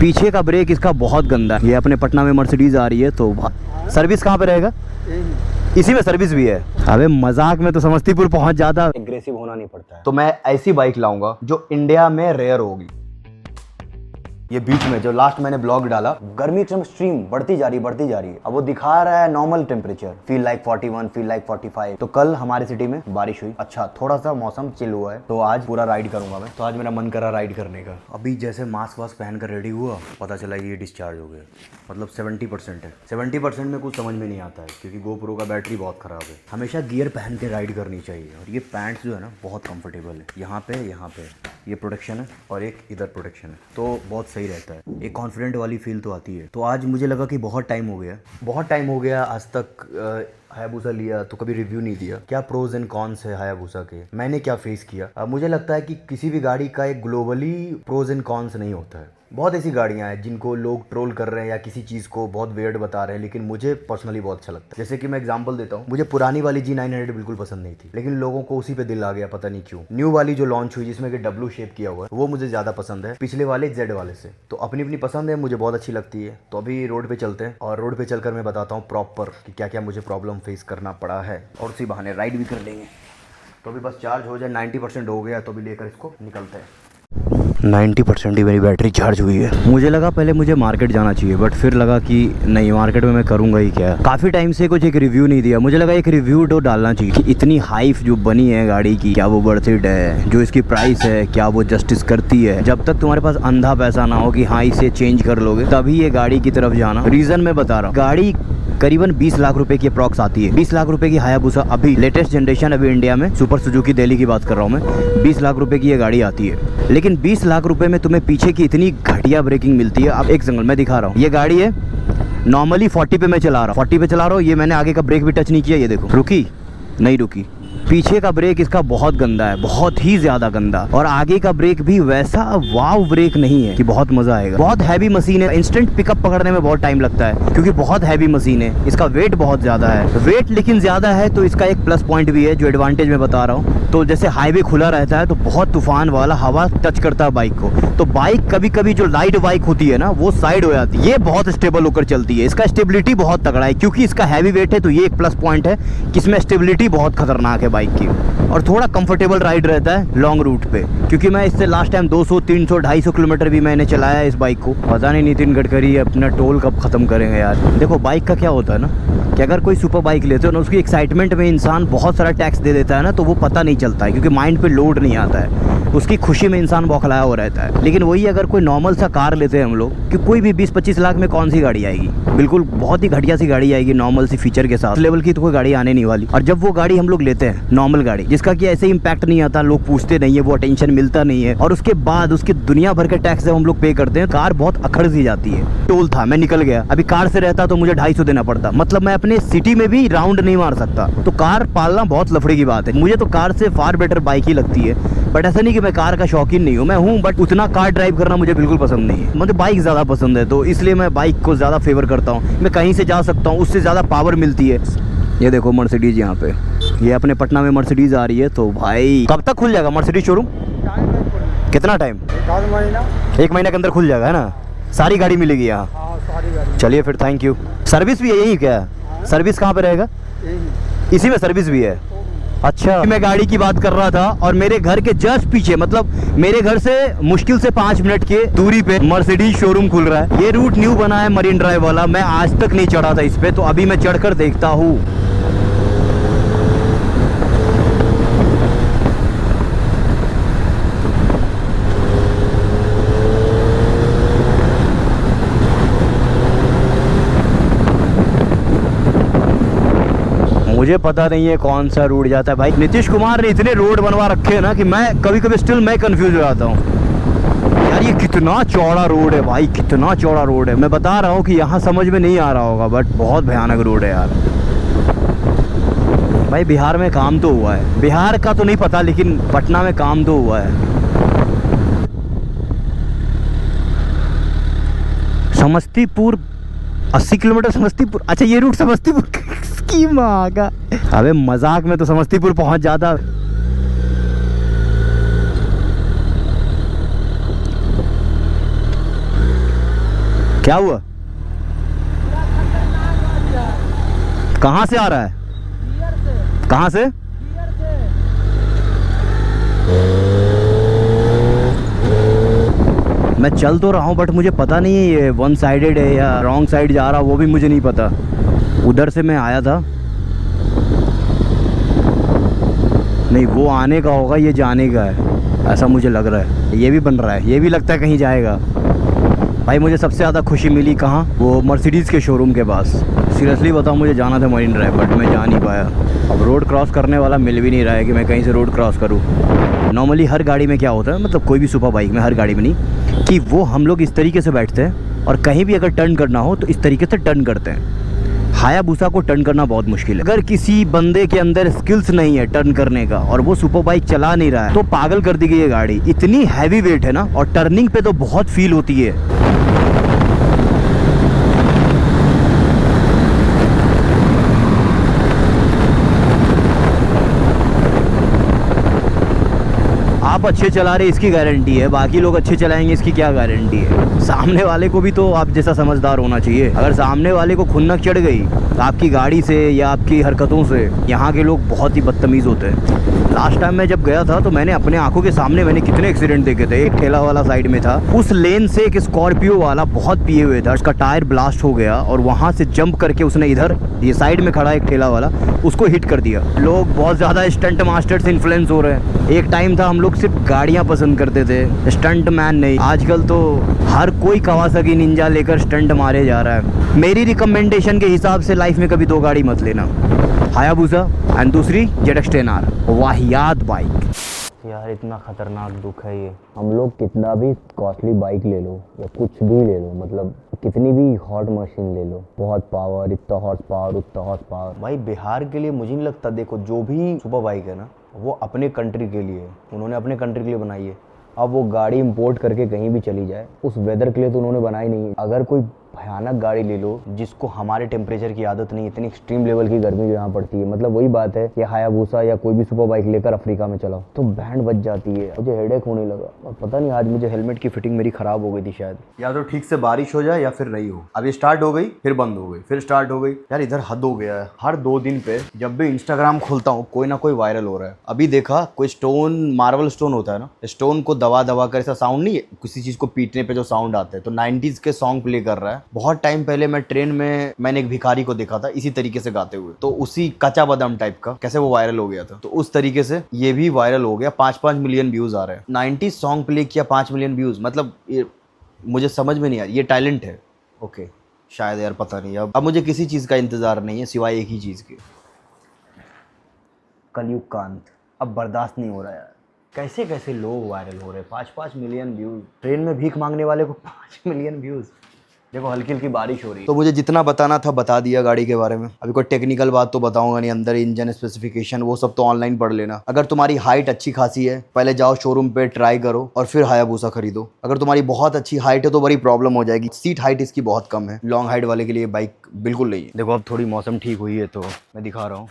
पीछे का ब्रेक इसका बहुत गंदा है। ये अपने पटना में मर्सिडीज आ रही है तो सर्विस कहाँ पे रहेगा? इसी में सर्विस भी है। अबे मजाक में तो समस्तीपुर पहुंच जाता। एग्रेसिव होना नहीं पड़ता है। तो मैं ऐसी बाइक लाऊंगा जो इंडिया में रेयर होगी। ये बीच में जो लास्ट मैंने ब्लॉग डाला, गर्मी एकदम स्ट्रीम बढ़ती जा रही है। अब वो दिखा रहा है normal temperature, feel like 41, feel like 45। तो कल हमारे सिटी में बारिश हुई, अच्छा थोड़ा सा मौसम चिल हुआ है, तो आज पूरा राइड करूंगा मैं। तो आज मेरा मन करा राइड करने का। अभी जैसे मास्क वास्क पहन कर रेडी हुआ, पता चला ये डिस्चार्ज हो गया। मतलब 70% है। 70% में कुछ समझ में नहीं आता है क्योंकि GoPro का बैटरी बहुत खराब है। हमेशा गियर पहन के राइड करनी चाहिए। और ये पैंट्स जो है ना बहुत कंफर्टेबल है। यहाँ पे ये प्रोटेक्शन है और एक इधर प्रोटेक्शन है, तो बहुत सही रहता है। एक कॉन्फिडेंट वाली फील तो आती है। तो आज मुझे लगा कि बहुत टाइम हो गया आज तक हायाबुसा लिया तो कभी रिव्यू नहीं दिया। क्या प्रोज एंड कॉन्स है हायाबुसा के, मैंने क्या फेस किया। मुझे लगता है कि किसी भी गाड़ी का एक ग्लोबली प्रोज एंड कॉन्स नहीं होता है। बहुत ऐसी गाड़ियां हैं जिनको लोग ट्रोल कर रहे हैं या किसी चीज़ को बहुत वेयर्ड बता रहे हैं, लेकिन मुझे पर्सनली बहुत अच्छा लगता है। जैसे कि मैं एग्जांपल देता हूँ, मुझे पुरानी वाली G900 बिल्कुल पसंद नहीं थी, लेकिन लोगों को उसी पे दिल आ गया, पता नहीं क्यों। न्यू वाली जो लॉन्च हुई जिसमें कि W शेप किया हुआ है, वो मुझे ज़्यादा पसंद है पिछले वाले Z वाले से। तो अपनी अपनी पसंद है, मुझे बहुत अच्छी लगती है। तो अभी रोड पे चलते हैं और रोड पे चलकर मैं बताता हूँ प्रॉपर कि क्या क्या मुझे प्रॉब्लम फेस करना पड़ा है, और उसी बहाने राइड भी कर लेंगे। तो अभी बस चार्ज हो जाए, 90% हो गया, तो अभी लेकर इसको निकलते हैं। 90% ही मेरी बैटरी चार्ज हुई है। मुझे लगा पहले मुझे मार्केट जाना चाहिए, बट फिर लगा कि नहीं, मार्केट में मैं करूँगा ही क्या। काफ़ी टाइम से कुछ एक रिव्यू नहीं दिया। मुझे लगा एक रिव्यू तो डालना चाहिए कि इतनी हाइप जो बनी है गाड़ी की, क्या वो वर्थ इट है, जो इसकी प्राइस है क्या वो जस्टिस करती है। जब तक तुम्हारे पास अंधा पैसा ना हो कि हाँ इसे चेंज कर लोगे, तभी ये गाड़ी की तरफ जाना। रीज़न मैं बता रहा हूँ, गाड़ी करीबन 20 लाख रुपए की अप्रॉक्स आती है। 20 लाख रुपए की हायाबुसा अभी लेटेस्ट जनरेशन, अभी इंडिया में सुपर सुजुकी दिल्ली की बात कर रहा हूँ मैं, 20 लाख रुपए की ये गाड़ी आती है। लेकिन 20 लाख रुपए में तुम्हें पीछे की इतनी घटिया ब्रेकिंग मिलती है। अब एक सिंगल मैं दिखा रहा हूँ, ये गाड़ी है नॉर्मली 40 पे मैं चला रहा हूँ, 40 पे चला रहा हूँ। ये मैंने आगे का ब्रेक भी टच नहीं किया, ये देखो रुकी नहीं रुकी। पीछे का ब्रेक इसका बहुत गंदा है, बहुत ही ज्यादा गंदा। और आगे का ब्रेक भी वैसा वाव ब्रेक नहीं है कि बहुत मजा आएगा। बहुत हैवी मशीन है, इंस्टेंट पिकअप पकड़ने में बहुत टाइम लगता है क्योंकि बहुत हैवी मशीन है। इसका वेट बहुत ज्यादा है, वेट लेकिन ज्यादा है तो इसका एक प्लस पॉइंट भी है जो एडवांटेज मैं बता रहा हूँ। तो जैसे हाईवे खुला रहता है तो बहुत तूफान वाला हवा टच करता है बाइक को, तो बाइक कभी कभी जो लाइट बाइक होती है ना वो साइड हो जाती है। ये बहुत स्टेबल होकर चलती है, इसका स्टेबिलिटी बहुत तगड़ा है क्योंकि इसका हैवी वेट है। तो ये एक प्लस पॉइंट है कि इसमें स्टेबिलिटी बहुत खतरनाक है बाइक की, और थोड़ा कंफर्टेबल राइड रहता है लॉन्ग रूट पे। क्योंकि मैं इससे लास्ट टाइम 200, 300, 250 किलोमीटर भी मैंने चलाया है इस बाइक को। पता नहीं नितिन गडकरी अपना टोल कब खत्म करेंगे यार। देखो बाइक का क्या होता है ना कि अगर कोई सुपर बाइक लेते हो ना, उसकी एक्साइटमेंट में इंसान बहुत सारा टैक्स दे देता है ना, तो वो पता नहीं चलता है क्योंकि माइंड पे लोड नहीं आता है। उसकी खुशी में इंसान बौखलाया हुआ रहता है। लेकिन वही अगर कोई नॉर्मल सा कार लेते हैं हम लोग, कि कोई भी 20-25 लाख में कौन सी गाड़ी आएगी, बिल्कुल बहुत ही घटिया सी गाड़ी आएगी नॉर्मल सी फीचर के साथ। लेवल की तो कोई गाड़ी आने नहीं वाली। और जब वो गाड़ी हम लोग लेते हैं नॉर्मल गाड़ी, जिसका कि ऐसे इम्पैक्ट नहीं आता, लोग पूछते नहीं है, वो अटेंशन मिलता नहीं है, और उसके बाद उसके दुनिया भर के टैक्स जब हम लोग पे करते हैं, कार बहुत अखड़ सी जाती है। टोल था, मैं निकल गया। अभी कार से रहता तो मुझे 250 देना पड़ता, मतलब मैं अपने सिटी में भी राउंड नहीं मार सकता। तो कार पालना बहुत लफड़े की बात है। मुझे तो कार से फार बेटर बाइक ही लगती है। बट ऐसा नहीं कि मैं कार का शौकीन नहीं हूँ, मैं हूँ, बट उतना कार ड्राइव करना मुझे बिल्कुल पसंद नहीं है। मुझे बाइक ज़्यादा पसंद है, तो इसलिए मैं बाइक को ज़्यादा फेवर करता हूँ। मैं कहीं से जा सकता हूँ, उससे ज़्यादा पावर मिलती है। ये देखो मर्सिडीज यहाँ पे, ये अपने पटना में मर्सिडीज आ रही है। तो भाई कब तक खुल जाएगा मर्सिडीज शोरूम? कितना टाइम? 1 महीना के अंदर खुल जाएगा है ना? सारी गाड़ी मिलेगी यहाँ? चलिए फिर, थैंक यू। सर्विस भी है यही क्या? सर्विस कहाँ पे रहेगा? इसी में सर्विस भी है? अच्छा, मैं गाड़ी की बात कर रहा था और मेरे घर के जस्ट पीछे, मतलब मेरे घर से मुश्किल से 5 मिनट के दूरी पे मर्सिडीज शोरूम खुल रहा है। ये रूट न्यू बना है मरीन ड्राइव वाला, मैं आज तक नहीं चढ़ा था इस पे, तो अभी मैं चढ़कर देखता हूँ। मुझे पता नहीं है कौन सा रोड जाता है भाई। नीतीश कुमार ने इतने रोड बनवा रखे हैं ना कि मैं कभी कभी स्टिल मैं कंफ्यूज हो जाता हूँ यार। ये कितना चौड़ा रोड है भाई, कितना चौड़ा रोड है। मैं बता रहा हूँ कि यहाँ समझ में नहीं आ रहा होगा, बट बहुत भयानक रोड है यार। भाई बिहार में काम तो हुआ है, बिहार का तो नहीं पता, लेकिन पटना में काम तो हुआ है। समस्तीपुर 80 किलोमीटर समस्तीपुर। अच्छा ये रूट समस्तीपुर की माँ का। अबे मजाक में तो समस्तीपुर पहुंच जाता। क्या हुआ? कहाँ से आ रहा है? कहाँ से? मैं चल तो रहा हूँ बट मुझे पता नहीं है ये वन साइडेड है या रॉन्ग साइड जा रहा, वो भी मुझे नहीं पता। उधर से मैं आया था, नहीं वो आने का होगा, ये जाने का है ऐसा मुझे लग रहा है। ये भी बन रहा है, ये भी लगता है कहीं जाएगा। भाई मुझे सबसे ज़्यादा खुशी मिली कहाँ? वो मर्सिडीज़ के शोरूम के पास। सीरियसली बताऊँ, मुझे जाना था मरीन ड्राइव बट मैं जा नहीं पाया। अब रोड क्रॉस करने वाला मिल भी नहीं रहा है कि मैं कहीं से रोड क्रॉस करूँ। नॉर्मली हर गाड़ी में क्या होता है, मतलब कोई भी सुपर बाइक में, हर गाड़ी में नहीं, कि वो हम लोग इस तरीके से बैठते हैं और कहीं भी अगर टर्न करना हो तो इस तरीके से टर्न करते हैं। हायाबुसा को टर्न करना बहुत मुश्किल है। अगर किसी बंदे के अंदर स्किल्स नहीं है टर्न करने का और वो सुपर बाइक चला नहीं रहा है तो पागल कर दी गई ये गाड़ी। इतनी हैवी वेट है ना, और टर्निंग पे तो बहुत फील होती है। आप अच्छे चला रहे इसकी गारंटी है, बाकी लोग अच्छे चलाएंगे इसकी क्या गारंटी है? सामने वाले को भी तो आप जैसा समझदार होना चाहिए। अगर सामने वाले को खुन्नक चढ़ गई आपकी गाड़ी से या आपकी हरकतों से, यहाँ के लोग बहुत ही बदतमीज़ होते हैं। लास्ट टाइम मैं जब गया था तो मैंने अपने आंखों के सामने मैंने कितने एक्सीडेंट देखे थे। एक ठेला वाला साइड में था, उस लेन से एक स्कॉर्पियो वाला बहुत पिए हुए था, उसका टायर ब्लास्ट हो गया और वहाँ से जंप करके उसने इधर ये साइड में खड़ा एक ठेला वाला उसको हिट कर दिया। लोग बहुत ज़्यादा स्टंट मास्टर से इन्फ्लुएंस हो रहे हैं। एक टाइम था हम लोग सिर्फ गाड़ियाँ पसंद करते थे, स्टंट मैन नहीं। आजकल तो हर कोई कवासाकी निंजा लेकर स्टंट मारे जा रहा है। मेरी रिकमेंडेशन के हिसाब से लाइफ में कभी दो गाड़ी मत लेना, हायाबुसा एंड दूसरी ZX-10R, वाहियात बाइक। यार इतना खतरनाक दुख है ये। हम लोग कितना भी कॉस्टली बाइक ले लो या कुछ भी ले लो, मतलब कितनी भी हॉट मशीन ले लो, बहुत पावर, इतना हॉर्स पावर, उतना हॉर्स पावर, भाई बिहार के लिए मुझे नहीं लगता। देखो जो भी सुपर बाइक है ना, वो अपने कंट्री के लिए, उन्होंने अपने कंट्री के लिए बनाई है। अब वो गाड़ी इंपोर्ट करके कहीं भी चली जाए, उस वेदर के लिए तो उन्होंने बनाई नहीं है। अगर कोई भयानक गाड़ी ले लो जिसको हमारे टेम्परेचर की आदत नहीं, इतनी एक्सट्रीम लेवल की गर्मी जो यहाँ पड़ती है, मतलब वही बात है कि हायाबुसा या कोई भी सुपर बाइक लेकर अफ्रीका में चलाओ तो बैंड बज जाती है। मुझे हेडेक होने लगा और पता नहीं, आज मुझे हेलमेट की फिटिंग मेरी खराब हो गई थी शायद, या तो ठीक से बारिश हो जाए या फिर नहीं हो। अब ये स्टार्ट हो गई फिर बंद हो गई, फिर स्टार्ट हो गई। यार इधर हद हो गया है। हर 2 दिन पे जब भी इंस्टाग्राम खोलता हूँ कोई ना कोई वायरल हो रहा है। अभी देखा कोई स्टोन, मार्बल स्टोन होता है ना, स्टोन को दबा दबा कर ऐसा साउंड नहीं है, किसी चीज को पीटने पे जो साउंड आते हैं, तो 90s के सॉन्ग प्ले कर रहा है। बहुत टाइम पहले मैं ट्रेन में मैंने एक भिखारी को देखा था इसी तरीके से गाते हुए, तो उसी कच्चा बादाम टाइप का कैसे वो वायरल हो गया था, तो उस तरीके से ये भी वायरल हो गया। 5-5 मिलियन व्यूज आ रहे हैं। 90s सॉन्ग प्ले किया, 5 मिलियन व्यूज, मतलब ये मुझे समझ में नहीं आ रहा। ये टैलेंट है ओके शायद, यार पता नहीं। अब मुझे किसी चीज का इंतजार नहीं है सिवाय एक ही चीज के, कलयुग का अंत। अब बर्दाश्त नहीं हो रहा यार। कैसे कैसे लोग वायरल हो रहे हैं, 5-5 मिलियन व्यूज। ट्रेन में भीख मांगने वाले को 5 मिलियन व्यूज। देखो हल्की हल्की बारिश हो रही है, तो मुझे जितना बताना था बता दिया गाड़ी के बारे में। अभी कोई टेक्निकल बात तो बताऊंगा नहीं, अंदर इंजन स्पेसिफिकेशन वो सब तो ऑनलाइन पढ़ लेना। अगर तुम्हारी हाइट अच्छी खासी है, पहले जाओ शोरूम पे ट्राई करो और फिर हायाबुसा खरीदो। अगर तुम्हारी बहुत अच्छी हाइट है तो बड़ी प्रॉब्लम हो जाएगी। सीट हाइट इसकी बहुत कम है, लॉन्ग हाइट वाले के लिए बाइक बिल्कुल नहीं है। देखो अब थोड़ी मौसम ठीक हुई है तो मैं दिखा रहा हूँ।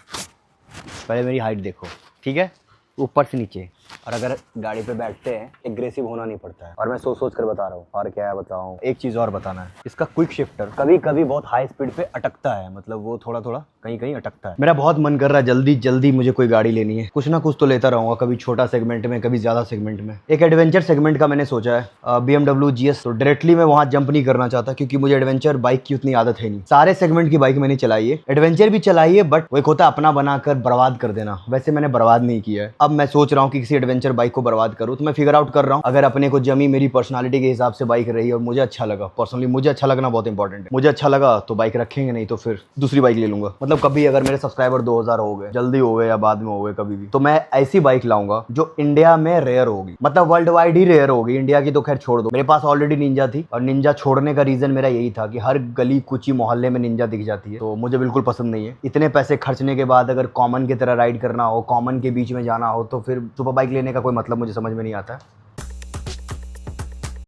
पहले मेरी हाइट देखो, ठीक है, ऊपर से नीचे। और अगर गाड़ी पे बैठते हैं एग्रेसिव होना नहीं पड़ता है। और मैं सोच सोच कर बता रहा हूँ। और क्या है बताऊँ, एक चीज़ और बताना है, इसका क्विक शिफ्टर कभी कभी बहुत हाई स्पीड पे अटकता है, मतलब वो थोड़ा थोड़ा कहीं कहीं अटकता है। मेरा बहुत मन कर रहा है जल्दी जल्दी मुझे कोई गाड़ी लेनी है। कुछ ना कुछ तो लेता रहूँगा, कभी छोटा सेगमेंट में, कभी ज़्यादा सेगमेंट में। एक एडवेंचर सेगमेंट का मैंने सोचा है, BMW GS। तो डायरेक्टली मैं वहाँ जंप नहीं करना चाहता क्योंकि मुझे एडवेंचर बाइक की उतनी आदत है नहीं। सारे सेगमेंट की बाइक मैंने चलाई है, एडवेंचर भी चलाई है, बट वो एक होता है अपना बनाकर बर्बाद कर देना, वैसे मैंने बर्बाद नहीं किया है। अब मैं सोच रहा हूँ कि किसी एडवेंचर बाइक को बर्बाद करूँ, तो मैं फिगर आउट कर रहा हूँ। अगर अपने को जमी मेरी पर्सनालिटी के हिसाब से बाइक रही और मुझे अच्छा लगा, पर्सनली मुझे अच्छा लगना बहुत इंपॉर्टेंट है, मुझे अच्छा लगा तो बाइक रखेंगे, नहीं तो फिर दूसरी बाइक ले लूंगा। मतलब कभी अगर मेरे सब्सक्राइबर 2000 हो गए, जल्दी हो गए या बाद में हो गए कभी भी, तो मैं ऐसी बाइक लाऊंगा जो इंडिया में रेयर होगी, मतलब वर्ल्ड वाइड ही रेयर होगी। इंडिया की तो खैर छोड़ दो, मेरे पास ऑलरेडी निंजा थी और निंजा छोड़ने का रीजन मेरा यही था कि हर गली कुची मोहल्ले में निंजा दिख जाती है, तो मुझे बिल्कुल पसंद नहीं है। इतने पैसे खर्चने के बाद अगर कॉमन की तरह राइड करना हो, कॉमन के बीच में जाना हो, तो फिर सुपर बाइक लेने का कोई मतलब मुझे समझ में नहीं आता है।